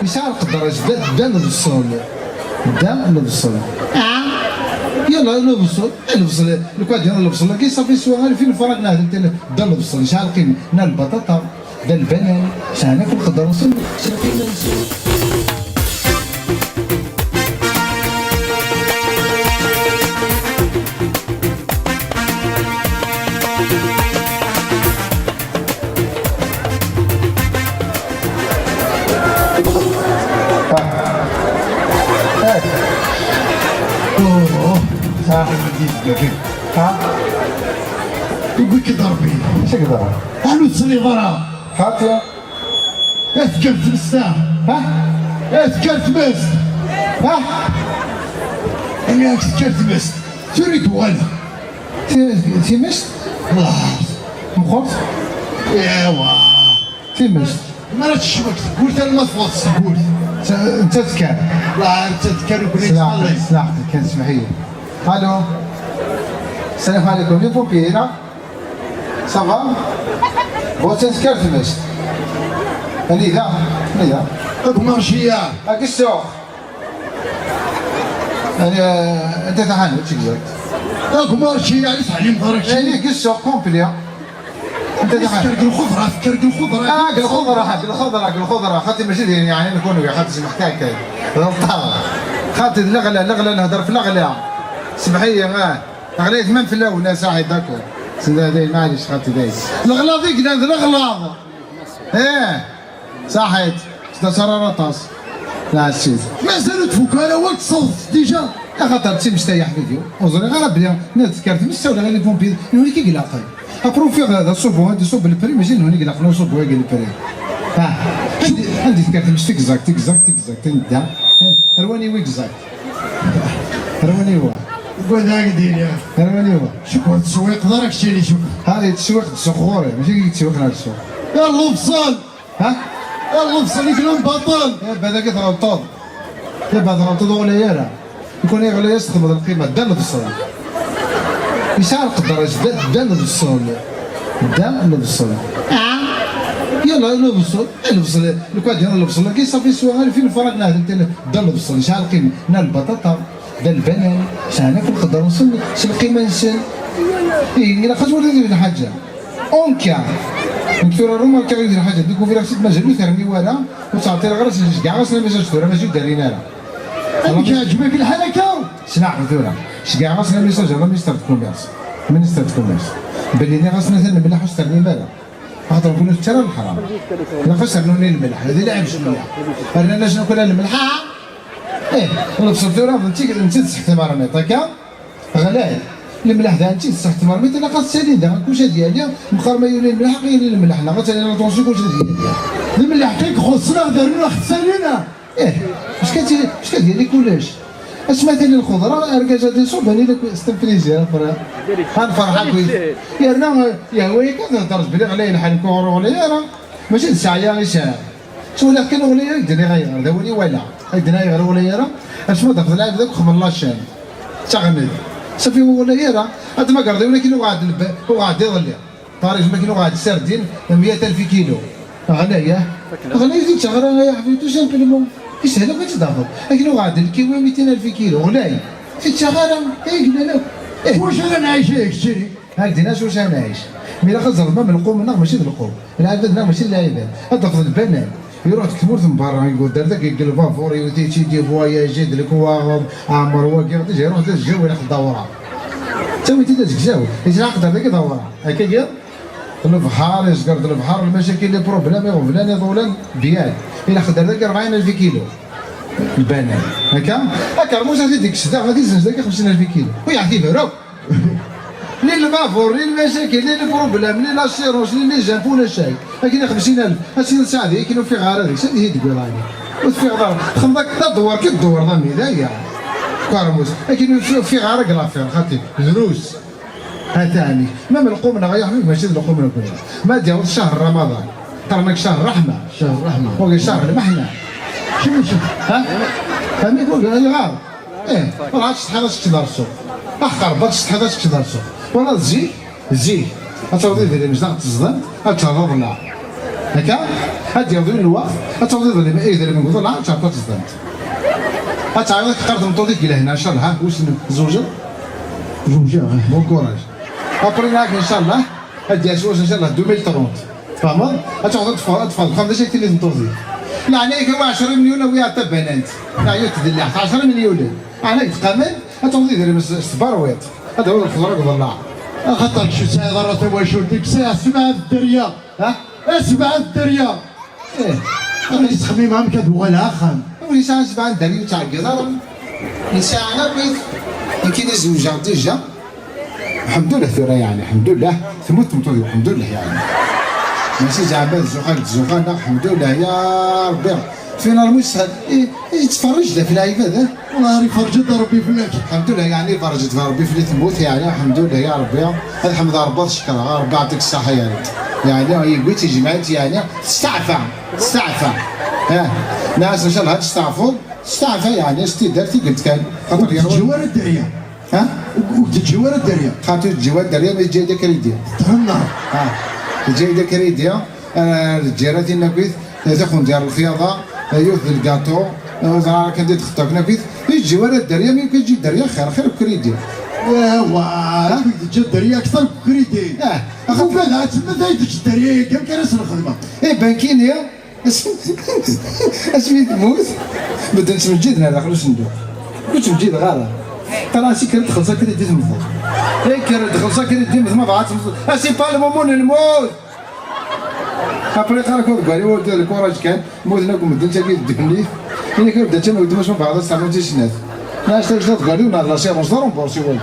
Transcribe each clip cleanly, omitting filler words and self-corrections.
يسعى القدر دا نبصل دا نبصل يلا نبصل نبصل لو كان ديال نبصل كي صافي سوا فين الفرق نهضر دا نبصل يسعى القيم نا البطاطا دا البنان يسعى ناكل القدر نصل ها يقول لك ضربي اش كضرب؟ قالوا تصلي ضرب خاطيه اذكرت بالساعه ها اذكرت بس ها انا اذكرت بس تريد ولا تي مشت الله مخوت ايوا تي مشت ما راه تشبك قلت انا ما تفوتش قلت انت تذكر لا انت تذكر وكنت سلاحتك تصلي سلاحتك كانت سمحيه الو السلام عليكم لي بومبييرا صافا هو تذكرت مشت هاني ذا اك مارشيه هاك السوق يعني انت تحانوت تقدر اك مارشيه علاش عليهم ضرك يعني السوق كومبلي انت تحانوت فكرك الخضره فكرك الخضره الخضره خاطر ماشي يعني نكونوا خاطر محكاك غلطان خاطر الاغلى نهضر في الاغلى سمحيه اغلى ثمان في الاول ساعه داك سيدي معليش خاطر دايز الغلاظ يقدر الغلاظ صحيت سرارطاس لا السيد مازالوا تفوك انا هو تصوت ديجا يا خاطر تي مستريح فيديو وزري غير بلي تذكرت مستوى غير لي بومبي نوري كي قلاقي ابروفي هذا صوبو هذا صوب البري ماشي نوري قلاق نصوبو قال البري عندي تذكرت مش اكزاكت ندا رواني ويكزاكت رواني هو قول هاك دير يا رواني هو شكون التسويق دارك شتي شوف هذه التسويق الصخوري ماشي تسويق على السوق يلا بصل ها يلا بصل يكلم بطل هذا كي غلطان دابا هذا غلطان ولا يرى يكون يغلى يستخدم هذه القيمه دال في الصلاه يسعى القدر دال في الصلاه دال في الصلاه يلا نبصل لو كان ديال نبصل كي صافي سوا فين الفرق نهضر دال في الصلاه يسعى القيمه نا البطاطا دا البنان يسعى ناكل القدر نصل القيمه نسن الا خرج ولا ندير حاجه اون كان نكثر الروما كان يدير حاجه ديكو في راسك مازال ثرني ورا وتعطي غير كاع غاسنا مازال ثورة ماشي دارينا لا انا كيعجبك الحركه سمع ثورة كاع غاسنا ميساج راه مينستر كوميرس مينستر كوميرس بلينا غاسنا ثاني الملح وسترني مالا خاطر نكونوا في التراب الحرام لا خسرنوني الملح هذه لعب شويه رانا شنو كنا الملح ولبس الثورة انت تحت مرميط هكا غلاي الملح ذا انت تحت مرميط انا قاص سالين ذا كلشي ديالي مخر ما يولي الملح غيولي الملح انا غاتولي انا طونسي كلشي ديالي الملح كيخصنا دارنا خسالينا اش كدير لي كلش اش مثلا الخضره اركاجه ديال صوب هاني لك استنفريزي غنفرحك يا رنا يا هو كتهضر بلي غلاي الحال كورو ولا يا راه ماشي الساعه غير ساعه شو لكن ولا يقدر يغير هذا ولي ولا يقدر يغير ولا يرى اش ما دخل العيب ذاك خمر الله الشام تغمد صافي ولا يرى هذا ما قرضي ولكن هو قاعد يظل طارج ما كيلو قاعد سردين 100,000 كيلو غلايه يزيد شهر يا حبيبتي واش نكلمو يسهل ما تضافر لكن هو قاعد الكيلو 200,000 كيلو غلاي في شهر قلنا له واش انا نعيش هيك شتي هكذا واش انا عايش مي خزر ما من القوم ماشي القوم العباد ماشي العباد هذا في البنان يروح تكمل من برا يقول دار ذاك يقول فافوري وتيتي دي فواياجي ديك هو عمر واقع يروح تزجاو ياخذ دوره تسوي تي تزجاو يجي ياخذ ذاك دوره هكا قال البحر يسقرد البحر المشاكل لي بروبليم غفلان طولان ديال الا خد ذاك 40,000 كيلو البنان هكا موسى في ديك الشتا غادي يزنج ذاك 50,000 كيلو ويعطي فروق لي الفافور لي المشاكل لي البروبليم لي لاشيروش لي جاب ولا شيء لكن 50,000 هادشي ساعه هذيك كاينو في غاره هذيك شنو هي تقول راني وفي غاره خمضك تدور كي تدور ضمي ذايا كارموس لكن في غاره كلافير خاطي دروس هاتاني ما من القوم غير حبيبي ماشي القوم كلها ما ديال شهر رمضان ترنك شهر رحمه وقال شهر المحنه شنو فهمي يقول انا غار ما عادش 11 كدار السوق قربت 11 كدار السوق ولا زي هتوضي ديال مجدق تصدم هتهضرنا هكا هادي يضيع الوقت هتوضي ظلم اذا من قضى لا تعطى تصدمت هتعرض قرض مطوطيك الى هنا ان شاء الله ها واش زوجه بون كوراج ابري معاك ان شاء الله هادي اسواج ان شاء الله 2030 فاهم هتاخذ تفضل 5 اللي لازم توضي لا عليك هو 10 مليون ويا تبان انت لا تدلع 10 مليون انا تقامل هتوضي دير الصبر ويت هذا هو الخضره قضى خاطرك شو ساعة ضرت واش ديك ساعة سمع الدريا ها اسمع الدريا ايه غادي تخمي معهم كدوى الاخر ولي ساعه سبعه دري تاع القدر ساعه بيت يمكن زوجة ديجا الحمد لله ثورة يعني الحمد لله ثمت مطوي الحمد لله يعني ماشي زعما زوخان الحمد لله يا ربي فينا المسهل يتفرج له في العباده والله فرجت ربي فيك الحمد لله يعني فرجت ربي في اللي تموت يعني الحمد لله يا ربي الحمد ربي شكرا ربي يعطيك الصحه يعني هي قلتي جمعت يعني تستعفى ناس ان شاء الله تستعفى يعني شتي درتي قلت كان خاطر جوار الدريا ها وتجوار الدريا خاطر جوار الدريا ما جاي داك ريديا تهنا جاي داك ريديا الجيران ديالنا كويس تاخذ ديال الخياطه يوث الكاطو زعما كندير تخطاك نبيت جوار الدريا ما يمكن تجي الدريا خير بكريدي ايوا تجي الدريا اكثر بكريدي وبعد عاد تما زايدك الدريا كم كان الخدمه بانكين يا اسمي تموت بدا نتمجد انا داخل الصندوق كنت مجيد غاله راسي كانت خلصه كده ديت مفضل كانت خلصه كده ديت مفضل ما بعرفش سي با لو مومون نموت ابري قالك قال لي ولد الكوراج كان موتنا كون مدن تاكي دهني انا كنبدا تما واش ما بعض استعمل جيشنات ناس تجد قال لي لا سي مصدر بورسي ولد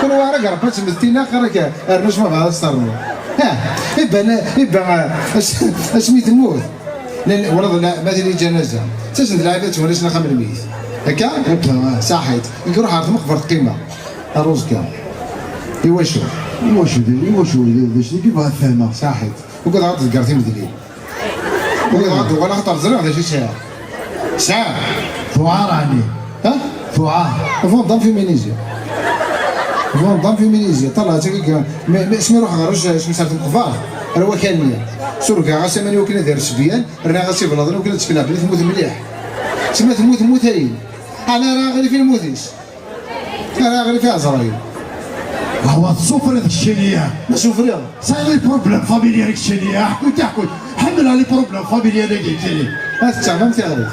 كل واحد قرب تمثينا قالك ارنوش ما بعض استعمل يبقى اسمي تموت ولد لا مثلي جنازه تسند العباد ولا شنو خمر الميت هكا صحيت نروح عند مقبره قيمه الروز كان يواشو باش كيف فاهمه صحيت وقعد عاد قرتي مدلي وقعد عاد ولا خطر زرع هذا شي ساعه ثوار عني ها ثوار فون في مينيزيا فون في مينيزيا طلعت هكاك اسمي روح غرج اسمي سالت الكفار راه كان سورك غاسي ماني وكنا داير سبيان رانا غاسي بلاصه وكنا تسكنها بلي تموت مليح تما تموت هي انا راه غير في الموتيش انا غير في عزرايل هو السفر هذاك الشيء اللي ما سوف رياض صاير لي بروبليم فاميلي هذاك الشيء اللي تحكوا حمل على بروبليم فاميلي هذاك الشيء ما تستعملت غير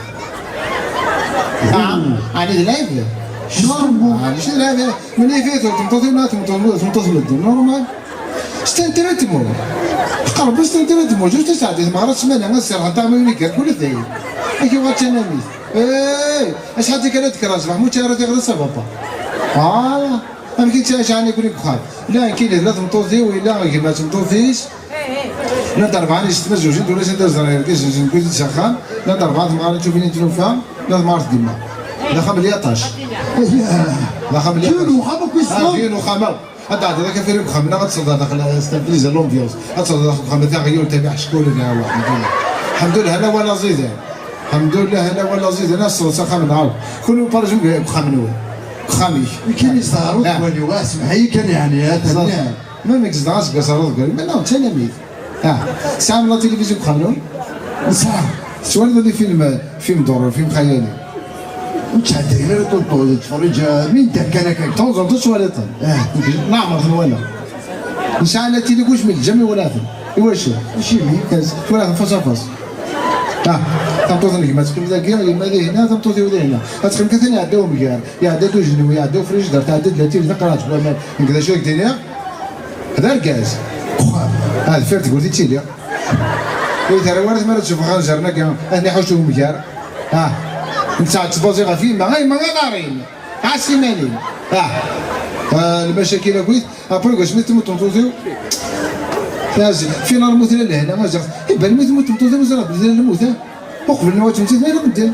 على اللايف شنو شنو اللايف من اللي فاتوا تمطوطي ما تمطوطي نورمال استنترت مو قرب استنترت مو جوج ساعات ما عرفتش مالها نسير حتى عملوا لي كل ثاني كي بغات تنامي اش حد كانت كراس محمود شارتي غير بابا ما كنتش يعني يقول لك خاف لا كاين لا تمطوطي ولا ما تمطوطيش لا ضرب على شتما زوجين ولا ندير زراير كاش نقول سخان لا ضرب عاد ما تشوفيني تلوفا لا ما عرفت ديما لا خام لي طاش لا خام لي كيلو خامك ويصل كيلو خامه هذا كيف يريك خامنا غتصل داخل استنفليز لومبيونس غتصل داخل خامه تاع غير تبع شكون اللي هو الحمد لله انا ولا زيد الحمد لله انا ولا زيد انا صرت خام نعاود كل بارجو خامنوي خامي كاين يصاروا ولي واسمع هي كان يعني هذا ما مكزداش قصروا قال ما نو تلاميذ ساعه من التلفزيون خامنوي صح شوال هذا فيلم دور فيلم خيالي وتعدي غير طول تفرج مين داك انا تنظر شوال نعم ولا ان شاء الله تيلي واش من الجميع ولا واش ماشي مين ولا فاس تمطوطني ما تقول ذاك ما هنا تمطوطي ولا هنا تخدم كثير يعداو مكان يعداو جنوي يعداو فريجدار تعدى 30 قرات هكذا شويه دينيا هذا الكاز هذا فيرت قلتي تيلي ترى وارد ما تشوف خنجرنا كاع هنا حوشوا مكيار انت تبوزي غا فيلم ما غارين عاسي مالين المشاكل كويس ابري واش متمو تمطوطيو لازم فينا الموت لهنا ما جا يبان الموت تمطوطي مزرعه بدل الموت وقبل نوات نمشي انا بدل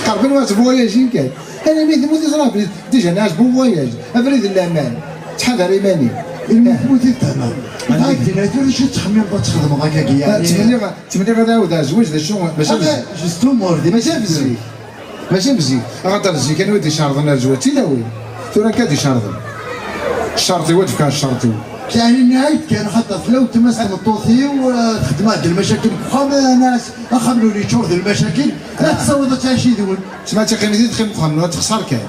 قرب نوات فواياجين كان انا ميت موت زرا ديجا ناس بواياج افريد الامان شحال ريماني الموت تمام هاك دينا شي تخمم تخدم هكاك يعني تمني غدا ودا زوج ذا شنو ماشي جستو موردي ماشي بزيك ماشي بزيك غادر زي كان ودي شارضنا الجواتي لا وين ثورا كادي شارض الشرطي واد كان الشرطي يعني نهاية كان حتى فلو تمثل الطوثي وخدمات المشاكل بخام ناس أخملوا لي شورت المشاكل لا تصور تعيشي ذول تسمع تقيمتي تخيم خمنا تخسر كان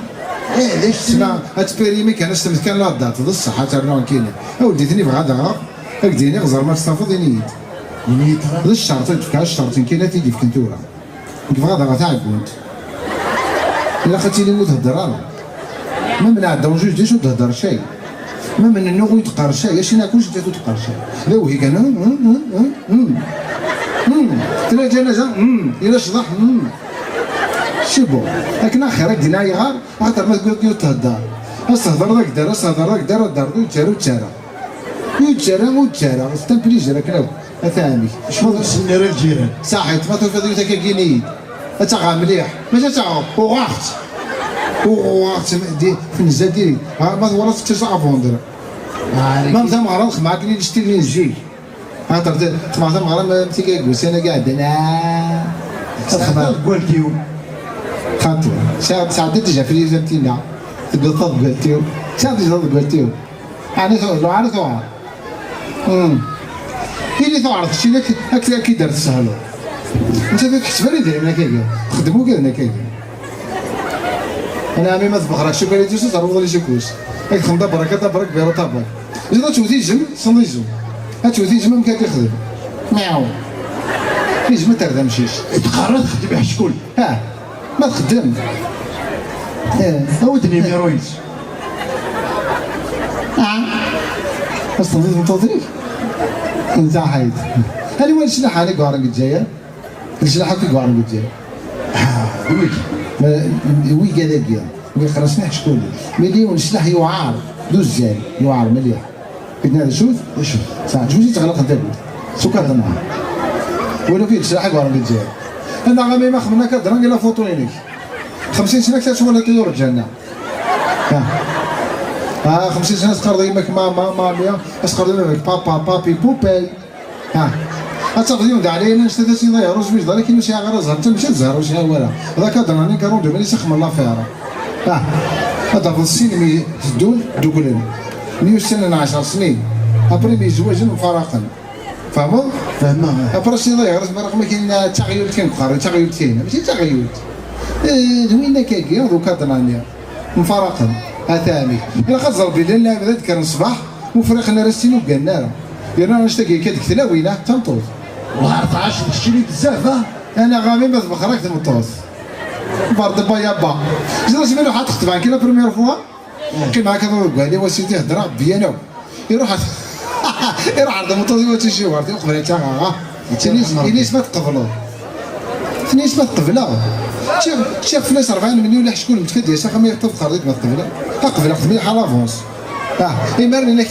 ليش تسمع هتبيريمي كان استمت كان لا دات ضد الصحة تاع نوع كاين وديتني بغدا هكديني غزر ما تستفض نيت ضد الشرطين تفكا الشرطين كاينه تيدي في كنتورا بغدا تاع كنت الا خدتي لي تهضر انا ما من عندها جوج ديش تهضر شيء ما من النوغ يتقار شيء اش ناكلش تاكل تقار شيء لا وهي كان تلا جنازه الا شضح شبو لكن اخر دينا يغار خاطر ما تقول تهضر استهضر ذاك دار استهضر ذاك دار دار وتشارى استنبلي جراك لو ثاني شنو السنير الجيران صحيت ما تفضل تاكيني تاع مليح ماشي تاع وقت دي في الجزائر ما ورث تسع فوندر ما مثلا مغرب معك اللي نشتري نجي خاطر مثلا مغرب تيجي انا قاعد انا الخبر قلتيو خاطر ساعات تجي في الجزائر تقول طب قلتيو ساعات تجي قلتيو يعني لو عارف اللي تعرف شي لك اكيد درت سهلو انت تحسب لي داير هنا كاين خدموا كاين كاين انا عمي ما تبغراش شوف لي تيسو تروض لي شكوش هاك خمضه برك بيرو طابك اذا توتي جم صندي زوم توتي جم ممكن تخدم مياو يجم ما تردمشيش تقررت تخدم على شكون ها ما تخدم ودني ميرويز اصلا في التوظيف انت حيد هل وين شنو حالك قارن جايه شنو حالك قارن جايه وي قال لك خرجنا شكون مليون سلاح يوعار دوز جاي يوعار مليح بدنا نشوف ساعه جوجي تغلق انت سكر دمها ولو في سلاح قارن جايه انا غامي ما خمنا كدران قال فوتو ليك 50 سنه كتشوف ولا طيور الجنه 50 سنه تقرض يمك ما ميا تقرض يمك بابي بوباي تقضيون دا علينا نشتا سي ضيع روج ويش ذلك ماشي غير زهر انت ماشي تزهر واش ولا هذاك هضرنا كارون دو ملي سخم الله فيها هذا في السين تدول دوكلن 100 سنه 10 سنين ابري بيزواج مفارقا فهموا؟ فهمها ابري سي ضيع راه ما كاين تغير كاين بخار تغير كاين ماشي تغير وين كاين دوك هضرنا مفارقا ثاني الا خزر بالليل لا بدا كان الصباح وفرقنا راسين وقالنا يلا نشتاقي كادك تلاوينا تنطوز والله 14 تشري بزاف انا غامي ما تبخرك تنطوز برد با يابا جرا شي منو حتخطب عنك لا بروميير فوا كي معاك هذا قال لي وسيدي هضره بيانو يروح عند المطوز وتجي ورتي قبل تاع تنيس ما تقبلوا تنيس ما تقبلوا شاف فلاس 40 مليون لا شكون متفدي ساخ ما يطبخ رديك ما تقبلها قبل حال افونس يمرن لك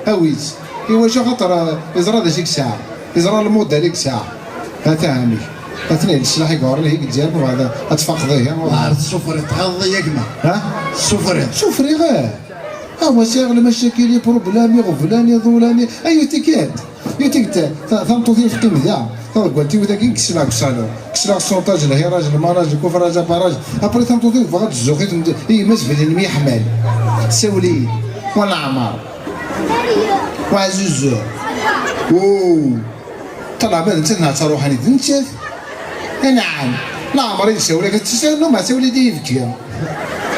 اويت ايوا شو خاطر يزرى ديك ساعه يزرى المود هذيك ساعه فهمني اثنين السلاح يقور لي هيك تجاب وهذا تفقديه عرفت السفر تغضي يقما السفر غير هو سيغ المشاكل بروبلامي غفلاني ظولاني ايوا تيكات يتيك ثمطو في القيم ذا قلتي وذاك كسلاك سالو كسلاك السونتاج لا هي راجل ما راجل كوف راجل باراج ابري ثمطو في فقط الزوخيت اي مسبل المي حمال سولي ولا عمار وعزوزو طلع بعد انت تروح هاني تنشف نعم لا عمري نسولي كتسولي ما سولي ديفكيا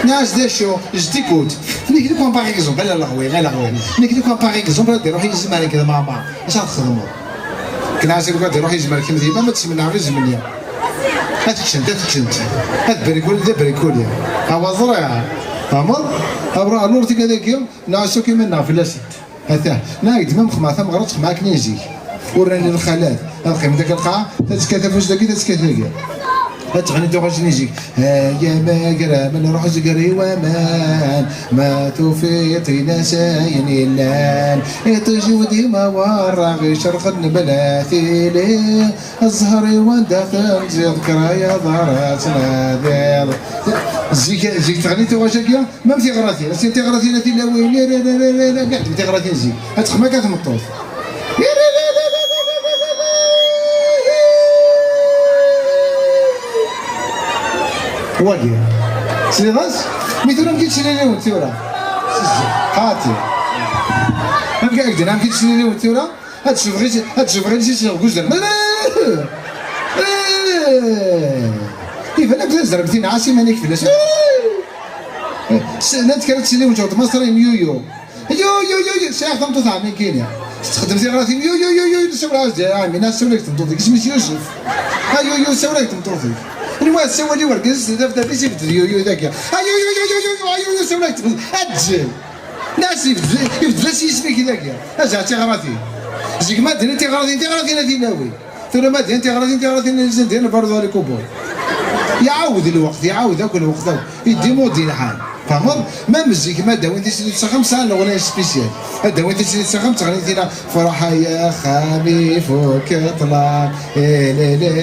ناس دا شو جديكوت نيك دو كون باغ اكزومبل لا لغوي غير لغوي نيك دو كون باغ اكزومبل دير روحي يزم عليك كذا ماما اش غتخدمو كنا عايزين دير روحي يزم عليك كذا ما تسمعنا غير زمنيا هتشنت هاد بريكول دا بريكوليا هو زرع امر ابرا نورتي كذاك يوم نعسو كيما نعرف لا ست هذا نايد ما مخما ثم غرت معاك نيجي وراني الخالات القيم داك القاع تتكاتف واش داكي تتكاتف تغني دوغاش نيجي يا ماقرا من روح زقري ومان ما توفيطي نساين اللان تجودي ما ورا غي شرق النبلاتي الزهري وندخل ذكرى يا ضرات نادر زيك تغني دوغاش كيا ما متي غراتي انت غراتي لا وين لا قاعد متي غراتي زيك هتخما كتمطوط واقي سيداس مثلا كي تشري لي وانت ورا هاتي كاع كدا نعم كي تسني لي وتورا هتشوف غير شي غوزر كيف انا كنت زربتي عاسي مانيك فلاش سنات كانت تسني وجهت مصري يو شيخ تمطط عمي كينيا تخدم زي راسي يو سوراج عمي ناس سولك تمطط اسمي يوسف يو سولك تمطط الوا سوى لي ورقز دابا سيفت يو ذاك يو سولك اجل ناس يبدل شي اسمي كذاك اجا تيغراضي زيك ما دير تيغراضي نادي ناوي ثم ما دير تيغراضي نزل دير برضو على كوبوي يعاود الوقت يعاود ذاك الوقت يديمودي الحال فهمت ما مزيك ما داوين تسلي خمسة الاغنيه سبيسيال داوين تسلي خمسة غني دينا فرحه يا خريفك طلع لا لا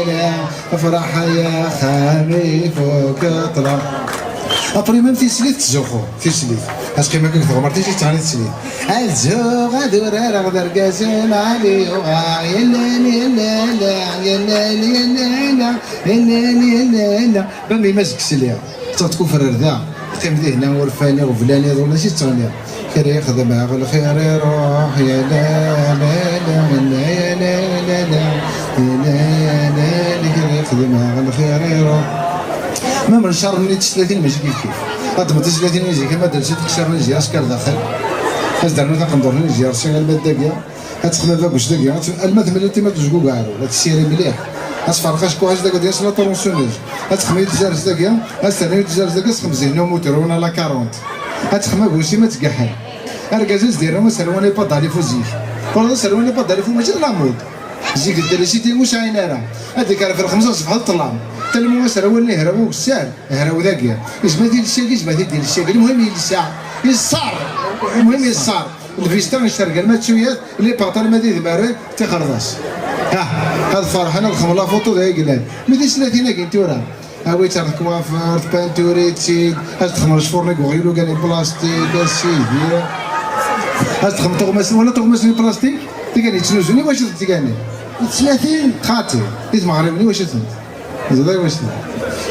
لا فرحه يا خريفك طلع ابري ميم تيسليت تزوخو تيسليت اسكي ما كنت غمرتي شي تغني تسليت الزوغ دور غدر قاسم علي يلا بامي ماسك سليا تكون في الرداء تمدي هنا ورفاني وفلاني هذول ماشي تغني كان يخدم على الخير يروح يا لا لا لا يا لا لا لا كان يخدم على الخير يروح ما من شهر من 30 ماشي كيف هاد 30 يجي كما درت شهر نجي اشكال داخل هاز درنا تنقدر نجي راسي غير الماده هتخدم فيك واش داكيا الماده ملي ما تجوكو كاع هاد السيري مليح اسفرقاش كواش داك ديال لا طرونسيونيج هتخمي تجارس داكيا هاستنى تجارس داكيا تخمم زينو موترونا لا 40 هتخمم بوشي ما تكحل اركازوز ديرهم سرواني با داليفو زيك والله سرواني با داليفو ماشي لا مود زيك دير شي تي واش عينارا هذيك راه في الخمسه صفحه الطلام تلمو سرواني هراو السال هراو داكيا يجبد ديال الشيء يجبد ديال الشيء المهم يسار المهم يسار الفيستان الشرقه ما تشويات اللي باطل ما دير باري تيخرطاس هاد الفرحه انا نخمم لا فوتو دايا قلال ما ديش 30 كنت ورا هاوي تاع كوافور بانتوريتي هاد تخمر شفورنيك وغيلو كان بلاستيك السيدي هاد تخمم طوماس ولا طوماس بلاستيك تيكاني تنوزوني واش تيكاني 30 خاطي ديت مغربني واش تنت زاد واش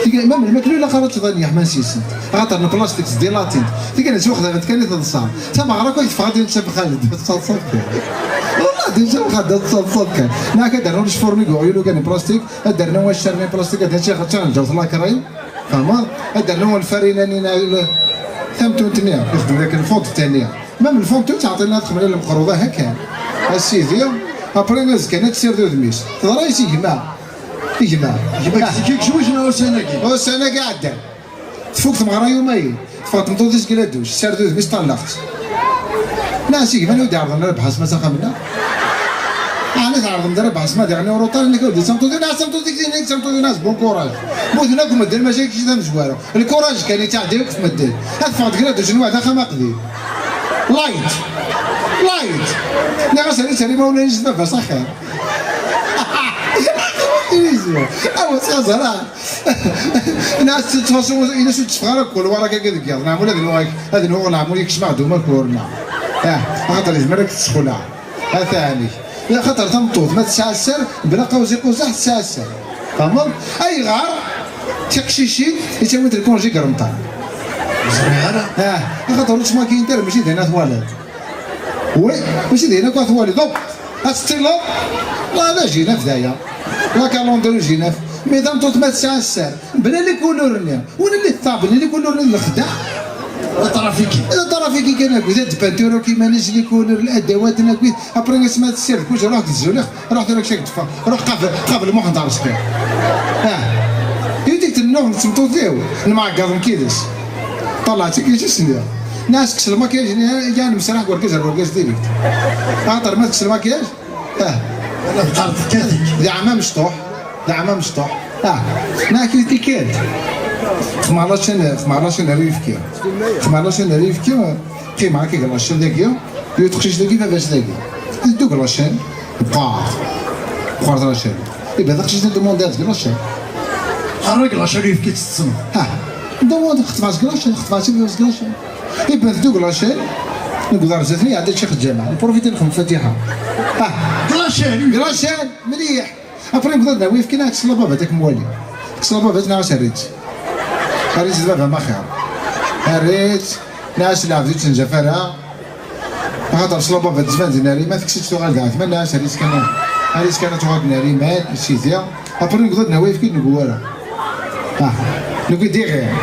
تيكاني ما الماكله لا خرجت ظني حمان سيسن خاطر البلاستيك ديلاتين تيكاني تواخذها كاني تنصام تا مغرب كنت فقط انت بخالد تصفق والله ديجا غادا تصفق نا كدرنا شفورني وغيلو كان بلاستيك درنا واش شرنا بلاستيك هذا شي خاطر نجوز لا كرايم فهمت درنا الفريناني ثمتو تنيا يخدم ذاك الفونت الثانيه ما من الفونت تعطينا تخمر المقروضه هكا السيدي ابري ناس كانت تسير دو دميس تضرا يجمع كيك شويش نو سنه قاعده تفوق مغرا يومين تفوق مطوطيش كلادوش سير دو دميس طلقت ناس يجمع نو دار انا بحث ما سخمنا انا تعرض ندير بحث ما دير روطال اللي كودي سمتو ناس بون كوراج مودنا كون مدير مشاكل شي مزواره الكوراج كان تاع ديك في مدير هاد فوق كلادوش شنو هذا خماقدي لايت لا غسالي سالي ما ولا نجد ما صح خير اوا صغار ناس تتفاصلوا الى شو تفخر كل وراك كذا كذا نعمل هذا هو نعمل يكشمع دوما كورنا خاطر يزمرك تسخنا هذا ثاني لا خاطر تمطوط ما تسعسر بلا قوزي قوزح تسعسر فهمت اي غار تقشيشي يسوي الكونجي كرمطان خاطر واش ما كاين دير ماشي هنا ثواليت وي ماشي هنا كوا ثواليت ضب استيلا لا لا جينا في دايا لا كالوندر جينا مي دام ما تسعسر بلا لي كولورني ولا اللي طاب اللي كولورني الخدع الترافيكي كان هكا زاد بانتورو كيما نجي كولور الادوات هكا ابري ناس ما تسير كلشي روح تزولخ روح لك شاك تفا روح قابل محمد راسك يديك النوع نسمطو فيه المعقر كيدس طلعتك ايش سندير ناس كسر الماكياج يعني مسرح وركز ديريكت خاطر ما تكسر الماكياج انا بقرت كاتك يا عمام مشطوح ناكل تيكات خمارلاشن ريفكي قيمة كي لاشن داكيا يتخشش داكي فاش داكي دوك لاشن بخارت لاشن يبقى داك خشيت دوموندات لاشن الراجل لاشن ريفكي تتصنع دوموند خطفاش لاشن يبقى دوك لاشن نقدر رزاتني عندي شيخ الجامعة نبروفيتي نخدم فاتحة لاشن مليح ابري نقدر ناوي كي ناكس لابابا داك موالي كس لابابا ناعس هريت دابا ما خير هريت ناس اللي عبدو تنجفرها هذا صلوبه في الزمان ديالي ما فيكش تشتغل كاع ثمانية هذيك كانت تغاد ناري مال الشيزيا ابري نقدر نوايف كي نقول لو كي غير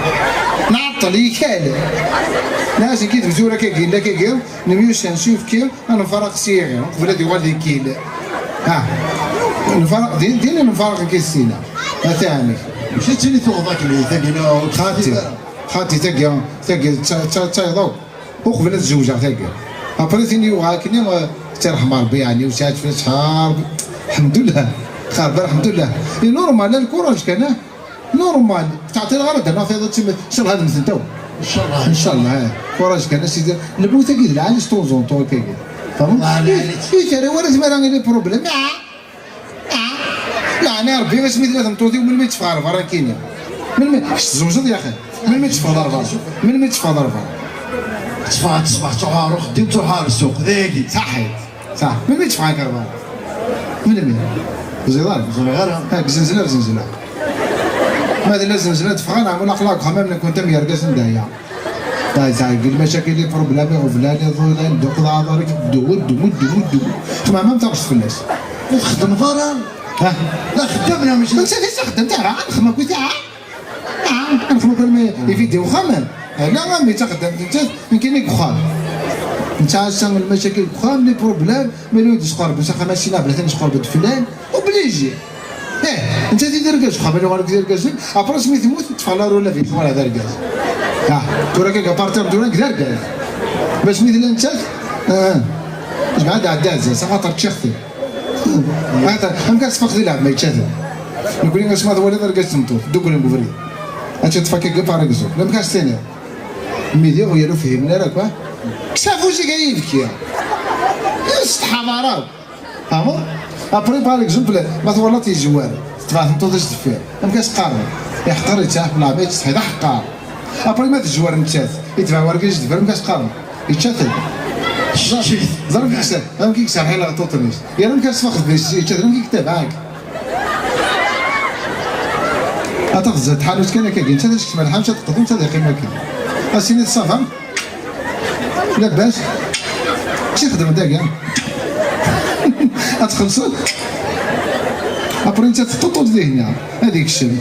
نعطل يكال ناس كي تزورا كي نميوش نشوف كي انا فرق سيغي قبل هذه غادي كيل الفرق ديالنا نفرق كي السينا ثاني مشيت تاني توضاك لي ثقينا خاتي تايضو وقبل تزوجها ثقيل ابري ثاني وهاكني ترحم ربي يعني وشات في شهر الحمد لله خاب الحمد لله نورمال الكوراج كان نورمال تعطي الغرض انا في هذا شهر هذا مثل تو ان شاء الله كوراج كان سيدي البوثه كي العالج طوزون طول كي فهمت ترى ولا زعما راه لي بروبليم لا انا ربي باش مثل لازم توضي ومن ما يتفغر راه كاينه من ما تزوجت يا اخي من ما يتفغر من ما يتفغر تصبح تروح خديم تروح السوق ذاكي صح من ما يتفغر كربان من زيدار هاك زنزله ماذا لازم زنزله تفغر نعمل اخلاق خمام كنت يرقص ندايا طيب المشاكل اللي بروبلامي وفلاني ظلال دوق ضارك دو ما ما تقص فلاش تخدم ضرر لا خدمنا مش انت ليش خدمت راه نخدم كنت نخدم كل فيديو خمام لا ما تخدم انت يمكن لك خام انت عشان المشاكل خام لي بروبلام ما يوديش قرب واش ماشي لا بلا قرب فلان وبليجي انت تدير كاش خام ولا دير كاش ابرا سميت يموت تفعل ولا في ولا دار كاش تورا كي بارتر دونا كدار كاش باش مثل انت بعد عداز ساعه تشختي هذا هم كاس فقد يلعب ما يتشاف نقول لك اسمع ولا دار كاش تمطوف دوك لهم بفري انت تفكك كفار كزو لا كاش ثاني ميديا ويلو فهمنا راك كسافو شي جاي يبكي استحمارات فهمت ابري بار اكزومبل مثلا والله تيجوال تبع تنطوش تفير ما كاش قارن يحقر يتشاف بلا ما يتشاف هذا حقار ابري ما تجوار نتشاف يتبع ورقه جدفر ما كاش قارن يتشاف ضرب كيكسر ما كيكسر حيل غطوطنيش يا ما كاش فخذ باش يتشاف ما كيكتب هاك اتخذ تحالوش كان كاين انت باش تسمع الحمشه تقدم انت قيمه كاين اسيني تصافى لاباس شي خدم داك اتخلصوا ابري انت تطوط ذهنها هذيك الشم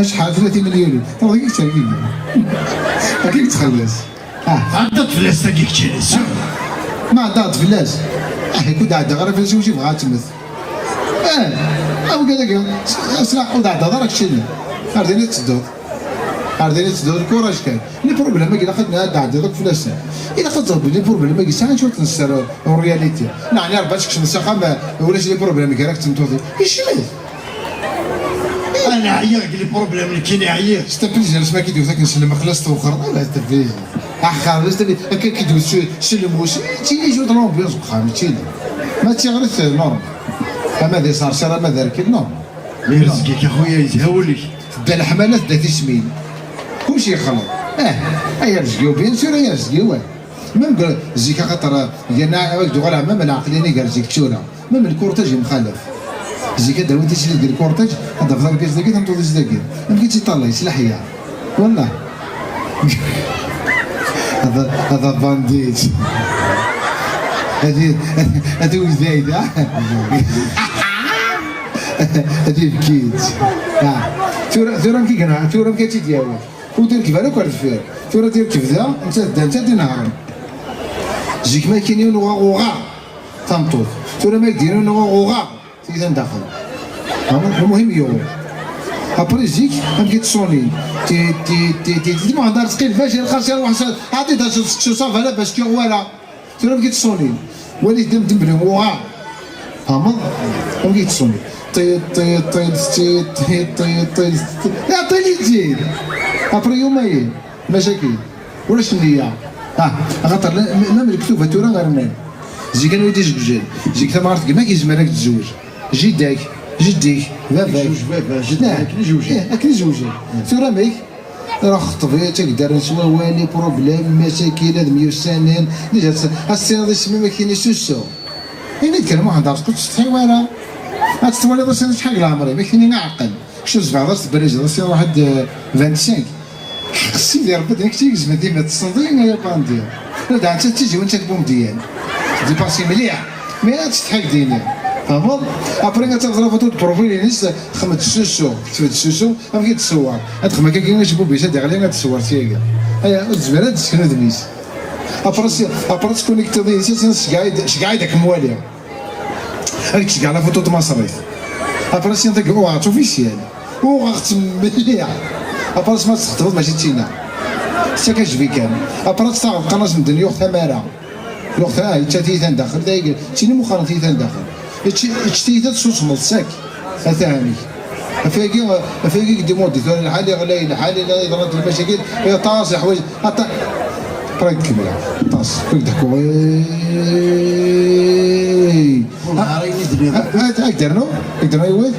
شحال 30 مليون راه كيك تاكل كيك تخلص عندك فلاس كيك تجلس ما عندها فلاس كنت عندها غير فلاس وشي بغا تمث او كذا اسرع ودا دارك شنو ارديني تصدق الكوراج كان لي بروبليم كي اخذنا قاعد دوك فلاس الا خاطر لي بروبليم كي ساعه شويه تنسر الرياليتي يعني رباتك شنو ساقه ولاش لي بروبليم كي راك تمتوضي يشمل انا عياك لي بروبليم اللي كاين عياك استبلج انا ما كيدوز نسلم خلصت وخر لا استبلج خلصت كيدوز سلموش تيجي جود لومبيونس بخام تيجي ما تيغرس نورمال ماذا صار شرا ماذا ركب نورمال يرزقك اخويا يزهولك بدا الحملات بدا تسمين كلشي خلط يرزقيو بيان سور يرزقيو ميم قال زيكا خاطر ديالنا دوغ العمام العقلاني قال زيك تشورا ميم الكورتاج مخالف زيكا داو انت شي دير الكورتاج هذا فضل كاش داكي تنطوز داكي ما بقيتش يطلع يسلحيا والله هذا بانديت هذه وزايده هذه بكيت ثورة كي كنا ثورة كي تدياول ودير كيف هذاك ورد فيه ثورة دير كيف ذا انت نهار جيك ما كاينين وغا تنطوف ثورة ما يديرون وغا تيجي داخل المهم يوم ابري جيك غادي تصوني تي ما هضر ثقيل باش يلقى شي واحد عطيتها شي صافا لا باش كي ولا ثورة بقيت تصوني وليت دم بلي وغا فهمت بقيت تصوني طيب يا طيلي تزيد ابري يومين مشاكل ولا شنو هي خاطر ما مكتوبه تورا غير منين جي كانوا يديش بجد جيك ثمرتك ما كيزم راك تزوج جدك باباك جدك اكل زوجي تورا ميك راه خطبي تقدر نسوا والي بروبليم مشاكل هاد 100 سنين اللي جات السنه ديال السميه ما كاينش سوسو اين نتكلموا عن دارك كنت تستحي ورا هتستوالي درس شحال العمري ما كاينين عقل شو 17 بريج درس واحد 25 خصني دير ربي ديك تيجي ديما تصدين يا باندير لا دا انت تيجي وانت تبوم ديال دي باسي مليح مي تستحق ديني فهمت ابري غتهضر فوتو بروفيل نيس خمت السوسو تفد السوسو ما كي تصور هاد ما كاين جبو بيسا دغلي غتصور تيغا ايا الزباله تسكن دنيس ابرا تكونيكتي ديسي شكاي داك موالي هاك شكاع على فوتو مصريف ابرا سي داك او اوفيسيال او غختم مليح ابرا ما تخطب ماشي تينا حتى كتجبي كان ابرا تاع قناص من الدنيا وقتها مارا وقتها حتى تيثان داخل دايق تيني مخالط تيثان داخل تشتيت تصوص ملصاك ثاني افاقي قدي مودي ثاني الحالي غلاي الحالي لا يضرب المشاكل هي طاس حوايج حتى راك كمل طاس كنت هاك درنو يوين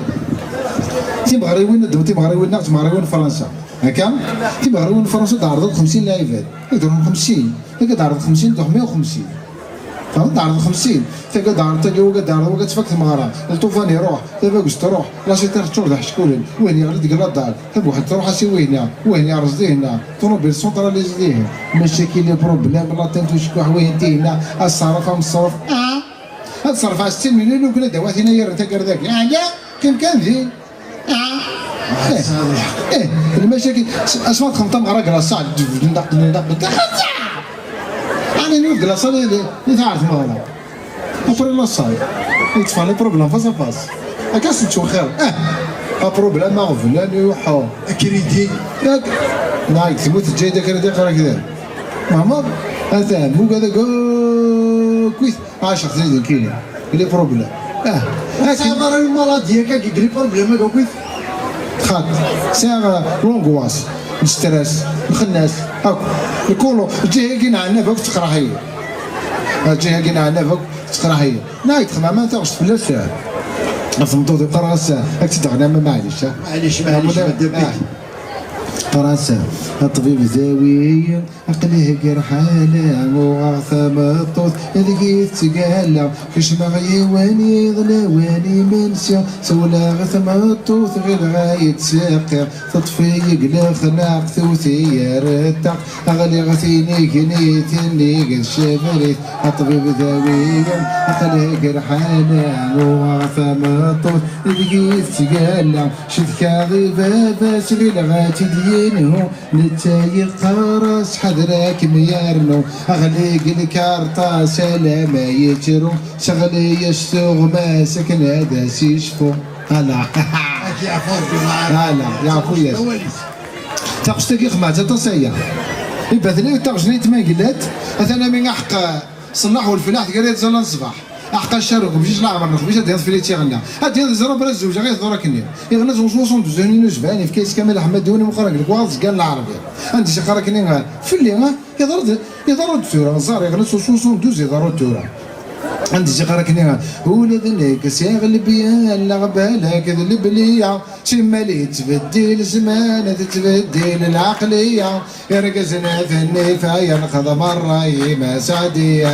تيبغى يوين تيبغى يوين فرنسا هكا تيبغى يوين فرنسا تعرض 50 لاعبات يديرهم 50 هكا تعرض 50 تروح 150 فهمت تعرض 50 تلقى دار تلقى وقت تفك ثمارة الطوفان يروح دابا واش تروح راسي ترجع تاع شكون وين يغلط قال الدار تبغى واحد تروح اسيوي هنا وين يرصدي هنا طوموبيل سونتراليزي هنا مشاكل بروبليم لا تنتو شكون حوايج انت هنا الصرف الصرف هاد صرف على 60 مليون وكل دوات هنا يرتا كرداك لا كان ذي المشاكل اسمع خمطه مغرق راسها أنا نقول لا صار اللي تعرف مالا أبري لا صار يدفع لي بروبلام فاس فاس أكاس نشوف خير بروبلام ما فلان يوحى كريدي ياك نايك تموت الجاي كريدي قرا كذا ماما هذا مو هذا كويس 10 30 كيلو اللي بروبلام سافر المالاديا كيجري بروبلام كويس خاط ساغ لونغواس ستريس الخناس هاك يقولوا جهه كاين عندنا فوق تقرا هي جهه كاين عندنا فوق تقرا هي نايت خما ما تاخذ في الساعه فهمتوا تقرا الساعه هاك تدغنا معليش فرنسا الطبيب زاوية عقليه قرحانة وعثم الطوط يلقيت تقالة كش بغي واني ظلواني منسى سولا غثم الطوط غير غاية ساقر تطفي يقلق خناق ثوثي رتق أغلي غثيني كنيتني قد شبريت الطبيب زاوية عقليه قرحانة وعثم الطوط يلقيت تقالة شد كاظي باباس غير غاتي دينه نتاي قارس حضرك ميارنو أغليق الكارطة سلامة يجرو شغلي يشتغ ما سكن هذا سيشفو هلا يعفو ياس تاقشتكي خمعتها تصيا يبثني تاقشني تماقلات أثنا من حق صلاح والفلاح تقريت زلان الصباح احقا الشارك مشيش لا عمرنا مشيش هاد في ليتي غنى هاد زرا بلا الزوجه غير ضركني يغنى زوج دوزاني نجباني في كيس كامل احمد دوني مقرق لك واز قال العربيه عندي شي قراكني في اللي يضرب التورا زار يغنى 72 يضرب التورا عندي شي قراكني ولدنك سيغلب يا الغبالك ذلب ليا شمالي تبدل زمان تتبدل العقليه يرقزنا في النفايه نخذ مره ما سعديه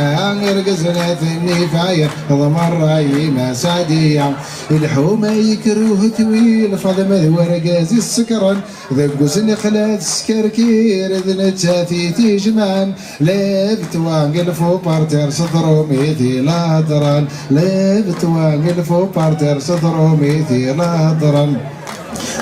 يرقزنا في النفايه نخذ مره ما سعديه الحومه يكروه طويل فضم ورقاز السكران ذقوس نخلات سكركير ذن تاتي جمان لابت واقل فو بارتر صدرو ميثي لادران لابت واقل فو بارتر صدرو ميثي لادران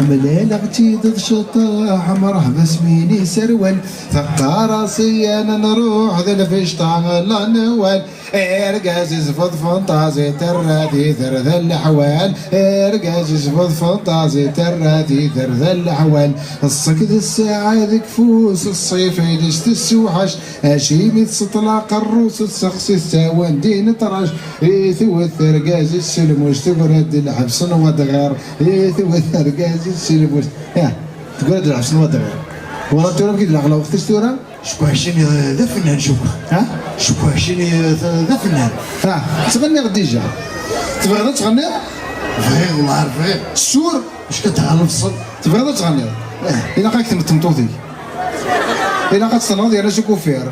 مليل اغتي ضد شطاح مرحبا سميني سروال ثقا راسي انا نروح ذا الفشطة لا نوال ارقاز زفض فانتازي تراتي ثرث الاحوال ارقاز زفض فانتازي تراتي ثرث الاحوال الصكد الساعة ذك فوس الصيف يدشت السوحش هاشيمي تطلق الروس السخسي الساوان دين طرش ثوث ارقاز السلم واش تقرد الحبس ودغير ثوث ارقاز السلم يا تقول هذا الحسن وضع والله تورا كي تلعب وقتاش تورا شكواشيني ذا فنان شوف شكواشيني ذا فنان تغني غدي جا تبغي تغني فهي والله عارف السور واش كتعرف الصد تبغي تغني الا قاك تمطوطي الا قاك تنوض انا شي كوفير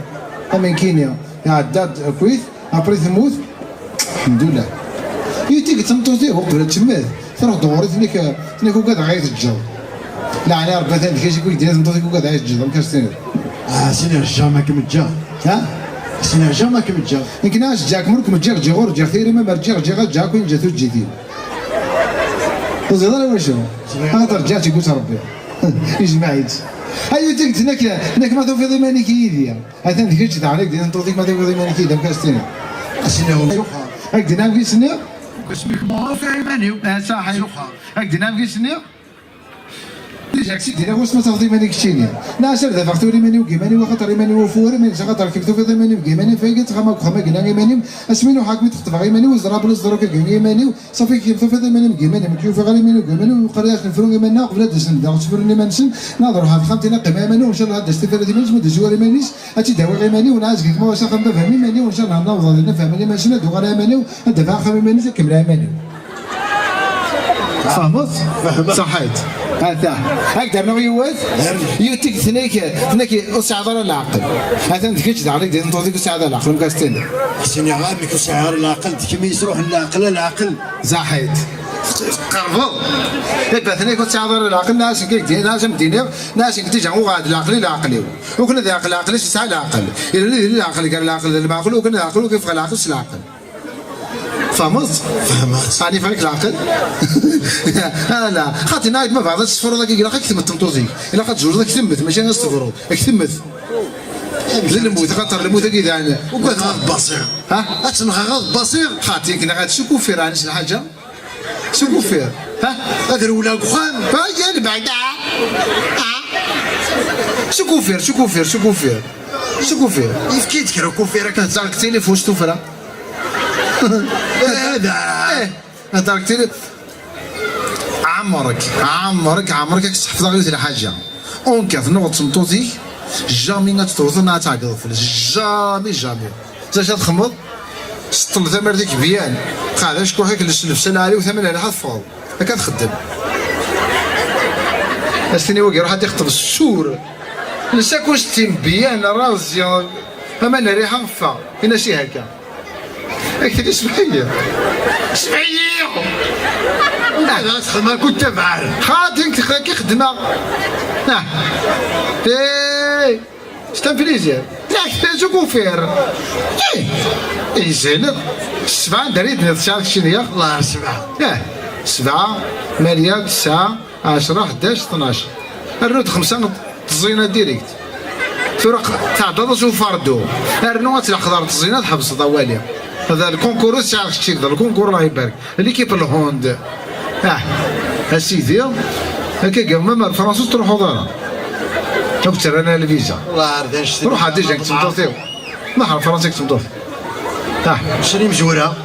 من كينيا يا عداد كويت ابري تموت الحمد لله يتيك تمطوطي هو قبل تمات تروح دوري تنيك وقاد عايز الجو لا انا ربي ثاني كاش يقول لازم تمطوطي وقاد عايز الجو ما كاش سينير سينير الجامع كم الجا سنا جا كم جا يمكن اش جاك مرك متجاك جيغور جا ثيري ما مرجع جا جاك وين جاتو جديد وزيد انا واش هذا رجعت يقول ربي يجمعيت ايوا تيك هناك ما تو في ضمانك يديا هذا ذيك تاع عليك دي نطوطيك ما تو في ضمانك يديا مكاستين سنا هو هاك دينا في سنه اسمك معروف ايماني صحيح هاك دينا في سنه جاك سيدي انا واش ما تفضي مانيك تشيني لا سير دافع فاكتوري ماني وكيماني وخاطر ماني وفوري ماني خاطر كيف في ماني وكيماني فايقت خما خما كنا ماني اسمينو حاكمي تخطف غير ماني وزراب الزرو كي ماني صافي كيف في ماني وكيماني مكيوف غير ماني وكيماني وقريات نفرون ماني قبل دسن داو تفرني مانسن ناظر هاد خمتنا قيمه ماني وان شاء الله هاد استفاده ماني ما دزوري مانيش هاتي داوي غير ماني ونعز كيف ما واش خم بفهمي ماني وان شاء الله نوض نفهم ماني ماشي ندو غير ماني ندفع خمي ماني كمل ماني فهمت؟ صحيت هذا هكذا نوع يوز يوتيك ثنيك أسعد العقل هذا ذيك عليك دي نطوذيك أسعد العقل مكاستين سيني غامك وسعر العقل كيما يسروح العقل صحيت قربوا يبقى ثنيك أسعد العقل ناس كي ناس مدينة ناس تيجي هو غاد العقل وكنا ذا العقل سعى العقل إلى العقل قال العقل المعقول وكنا العقل كيف العقل العقل فهمت؟ يعني فهمك العقل؟ لا خاطر نايد ما بعض الصفر ذاك يقول لك كتمت تمطوزي الا خاطر جوج ذاك كتمت ماشي غير الصفر كتمت الموت خاطر الموت كي يعني وقعد غض بصير ها اتنغى غض بصير خاطر كنا غاد شكو فير عن شي حاجه شكو فير ها هذا ولا قخان هاي بعدا شكو فير كيف كيتكرو كوفير كتزعل كتيلي فوش توفرا هذا هذا كتير عمرك تحفظ غير شي حاجه اون كاف نوض تمطوزي جامي غتوصل تعقد فلوس جامي زاش تخمض سطل ثمر ديك بيان قاعد شكون هيك السلف سنه عليه وثمن على حفظ هكا تخدم استني وقع راح يخطب السور نسا كون ستين بيان رازي فما ريحه غفا هنا شي هكا هيك سمحيه لا تخدم كنت فعال خاطر كي خدمه ايه شتا فليزير لا شكون فير ايه زين 7 دريت شحال شنو الله 7 7 8 9 10 11 12 الرود 5 تزينه ديريكت فرق تاع دادوس وفاردو الرنوات تاع خضار تزينه تحبس طوالي هذا الكونكور تاع شتي الكونكور الله يبارك ليكيب الهوند اسيدي هكا قال ما فرنسا تروحوا دارا تبتر انا الفيزا الله عارف نشتري روح عاد جاك تمطوطيو ما حرف فرنسا تمطوط شري مجوره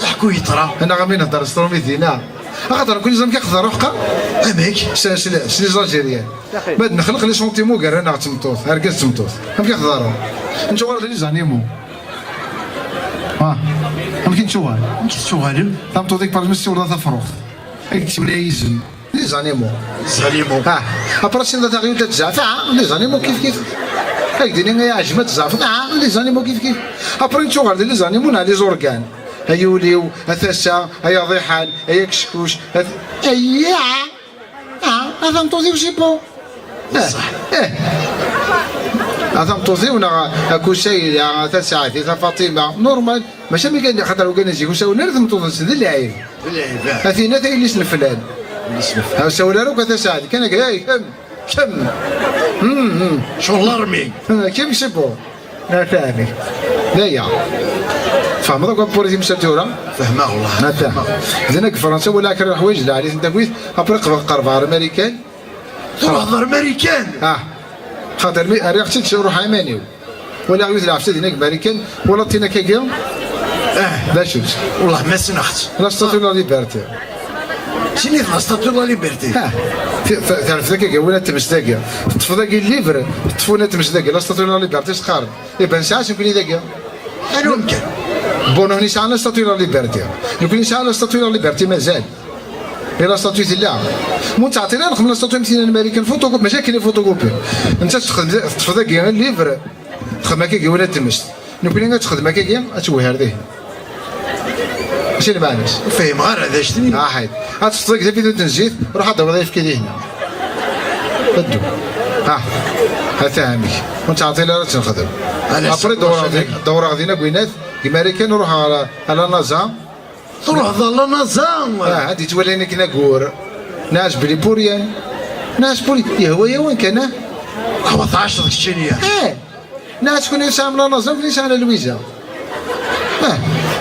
حكوا يطرا انا غامي نهضر سترومي دينا خاطر كل زعما كيقدر روحك اميك شني زالجيريان بعد نخلق لي سونتيمو كاع انا تمطوط هركز تمطوط ما كيقدروا انت ورا لي زانيمو ممكن شوال تمطوطيك باش مستي ولا تفروخ يكتب لي يزن لي زانيمو ابرا سين تاع غير تزعف لي زانيمو كيف هاك ديني يا عجمه تزعف لي زانيمو كيف ابرا نشوف غير لي زانيمو لي زورغان هيوليو هثاسا هيا ضيحان هيا كشكوش هيا هذا مطوزي وشي بو صح هذا مطوزي ونا اكو شيء يا 3 ساعات يا فاطمه نورمال ماشي مي كان خاطر وكان يجي وساو نرد مطوزي ذي اللعيب هذينا ثاني اللي سنفلان ها ساو لا روك 3 ساعات كان هاي كم شغل ارمي كيف يشبو لا ثاني لا يا فهم هذاك بوريتي مساتوره فهمه والله ما فهم زينك فرنسا ولا كان حوايج لا عليه انت كويس ابرق قرب امريكان تهضر امريكان خاطر ريحتي تروح امانيو ولا عاود لعبت هناك امريكان ولا تينا كاكيا باش والله ما سمحت لا ستاتيو لا ليبرتي شنو لا ستاتيو لا ليبرتي تعرف ذاك ولا تمسداكيا تطفو ذاك الليفر تطفونا تمسداكيا لا ستاتيو لا ليبرتي تقارب يبان ساعات يمكن ذاك انا ممكن بون هوني ساعه لا ستاتيو لا ليبرتي يمكن ساعه لا ستاتيو لا ليبرتي مازال لا ستاتيو لا مو تعطينا رقم لا ستاتيو مثلا الامريكان فوتوكوب ماشي كاين فوتوكوبي انت تطفو ذاك الليفر تخدم هكاكي ولا تمشت يمكن تخدم هكاكي اتوهر ذيه ماشي اللي معناش فاهم غير هذا شتني حيد غتفطر كذا فيديو تنجيت روح دور ضيف كذا هنا بدو فاهمك وانت عطي لي راه تنخدم ابري دورة غادينا بينات كيما كان نروح على نازا تروح ظل نظام هادي تولينا كنا كور ناس بلي بوريان ناس بولي يهوى وين كان 15 ديك الشينيه ناس كنا يسام لا نظام كنا يسام لويزا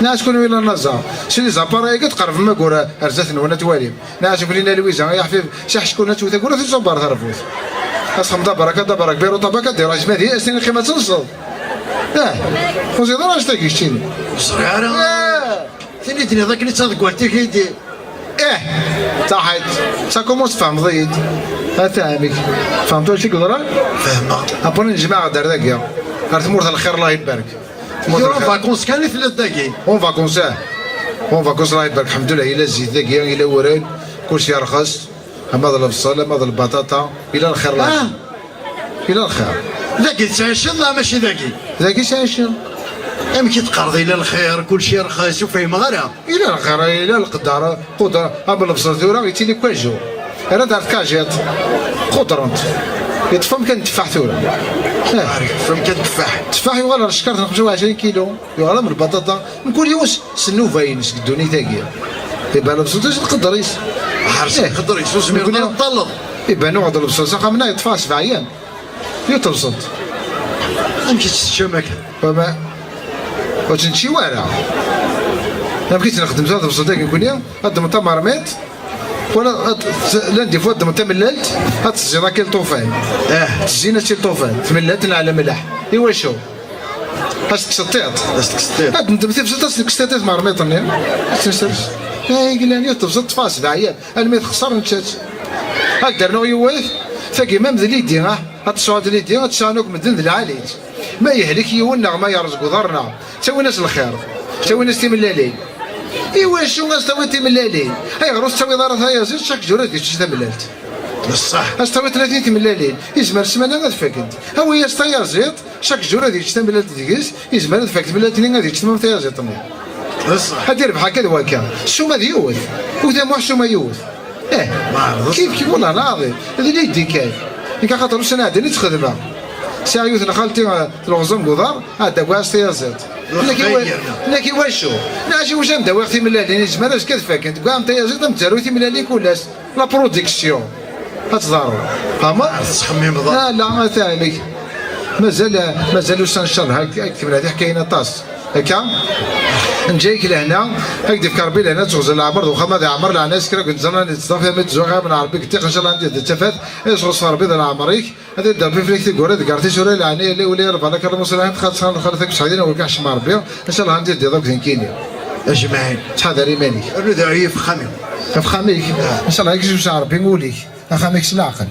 ناس كنا ولا نظام شنو زابارا تقرب ما كور ارزاتنا وانا تواليم ناس كلنا لويزا يا حفيف شح شكون توتا كور في صبار ثرفوت اسخم دبرك بيرو طبقه دير اجمادي اسني قيمه تنصل خوزي دراج تاكي شتيني صغيره ثاني دنيا ذاك اللي تذكرتي كيدي صحيت سا كومونس فهم ضيد فاهمك فهمتوا شي قدره فاهمه ابوني الجماعه دار داكيا قالت مورث الخير الله يبارك يورا فاكونس كان 3 دقائق اون فاكونس الله يبارك الحمد لله الا الزيت داكيا الا وراد كلشي رخص اما ظل البصل اما ظل البطاطا الى الخير الله الى الخير ذاك تعشل لا ماشي ذاك تعشل يمكن تقرضي الى الخير كلشي رخيص وفيه مغرى الى الخير الى القدر قدره اما البصل ثورا يتيلي كواجو انا دارت كاجيت قدرنت يتفهم كان تفاح ثورا فهم كان تفاح يوغال شكرت نخرجوا 20 كيلو يوغال من البطاطا نقول يوش سنو باين سدوني تاكيا يبقى البصل تقدريش حرص يقدر يسوس من الطلب يبقى نوعد البصل ساقا منا يطفى 7 ايام يتبسط يمكن تشمك فما واش نمشي وارا ما بقيتش نخدم زاد البصل داك نقول يا هاد مطا مرميت ولا لا ندي فواد مطا مللت هاد السجيره كاين طوفان تجينا شي طوفان تملت على ملح ايوا شو باش تكسطيط هاد ندمتي بزاف تكسطيط مرميطني تنسرش قال لي تبسط فاس 7 ايام الميت خسر نتشات هاك درنا يوث ثقي ما مذل يدي هاد الصواد اللي يدي تشانوك مدن العاليت ما يهلك يونا ما يرزق ضرنا تسوي ناس الخير تسوي ناس تملالين ايوا شو غاستوي تملالين هاي غروس تسوي دار هاي زيد شاك جورات كيش تملالت بصح استوي 30 تملالين يزمر السمانه غاد فاكد هو يا ستاير زيت شاك جورات كيش تملالت ديكيس يزمر فاكد ملاتين غادي تشتم تاير زيت بصح هادير بحال هكا وكا شو ما يوث وذا ما شو ما يوث كيف والله العظيم هذا اللي يدي كاين كان خاطر واش انا عندي تخدمها ساعه يوث خالتي الغزم قدار هذا واش تيازات لكن واشو ناجي واش نداوي اختي ملالين الجمال اش كتفاك انت كاع تيازات متزروتي ملالين كلاش لا برودكسيون هتضارو فاهمه تخمم لا ما ثاني مازال واش ان شاء الله كتب هذه حكاينا طاس هكا نجيك لهنا هكذا في كربي لهنا تغزل العمر دوخا ما عمر لها ناس كرا كنت زمان نتصافى ما تزوغها من عربي كنت ان شاء الله عندي تفات ايش غص ربي ذا العمريك هذا دار في فليك تقول ذكرتي شوري يعني اللي ولي ربنا لك المصلحين خاطر سعيدين وكاع شمار ربي ان شاء الله عندي دوك زنكيني اجمعين تحضري مالك انا داعي في خامي ان شاء الله يكشف شعر ربي نقولك اخاميك العقل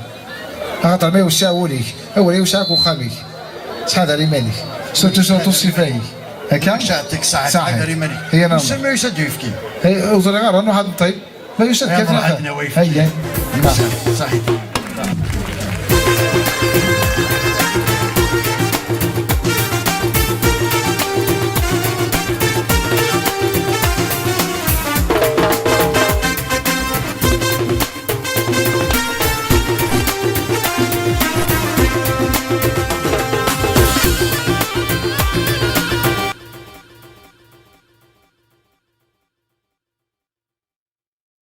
خاطر ما يوسعوليك اولي يوسعك وخاميك تحضري مالك صوتو صفاي هكا شاتك ساعه هي نعم ما يسد يفكي هي وزرع رانو هذا طيب ما يسد كيف هيا صحيح